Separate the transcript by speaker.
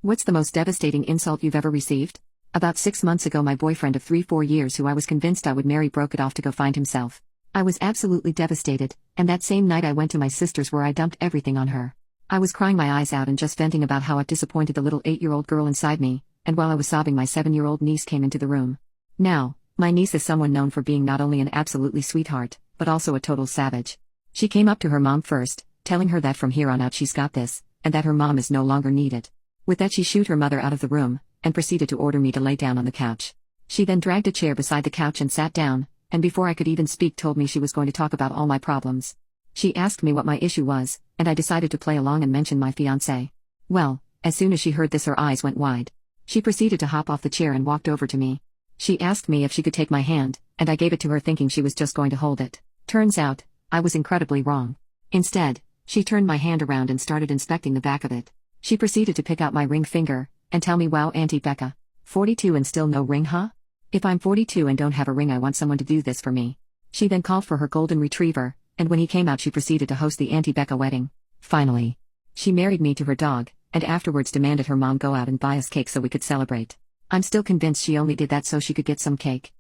Speaker 1: What's the most devastating insult you've ever received? About 6 months ago, my boyfriend of 4 years, who I was convinced I would marry, broke it off to go find himself. I was absolutely devastated, and that same night I went to my sister's where I dumped everything on her. I was crying my eyes out and just venting about how I'd disappointed the little 8-year-old girl inside me, and while I was sobbing, my 7-year-old niece came into the room. Now, my niece is someone known for being not only an absolutely sweetheart, but also a total savage. She came up to her mom first, telling her that from here on out she's got this, and that her mom is no longer needed. With that, she shooed her mother out of the room, and proceeded to order me to lay down on the couch. She then dragged a chair beside the couch and sat down, and before I could even speak told me she was going to talk about all my problems. She asked me what my issue was, and I decided to play along and mention my fiancé. Well, as soon as she heard this, her eyes went wide. She proceeded to hop off the chair and walked over to me. She asked me if she could take my hand, and I gave it to her thinking she was just going to hold it. Turns out, I was incredibly wrong. Instead, she turned my hand around and started inspecting the back of it. She proceeded to pick out my ring finger, and tell me, "Wow, Auntie Becca, 42 and still no ring, huh? If I'm 42 and don't have a ring, I want someone to do this for me." She then called for her golden retriever, and when he came out, she proceeded to host the Auntie Becca wedding. Finally, she married me to her dog, and afterwards demanded her mom go out and buy us cake so we could celebrate. I'm still convinced she only did that so she could get some cake.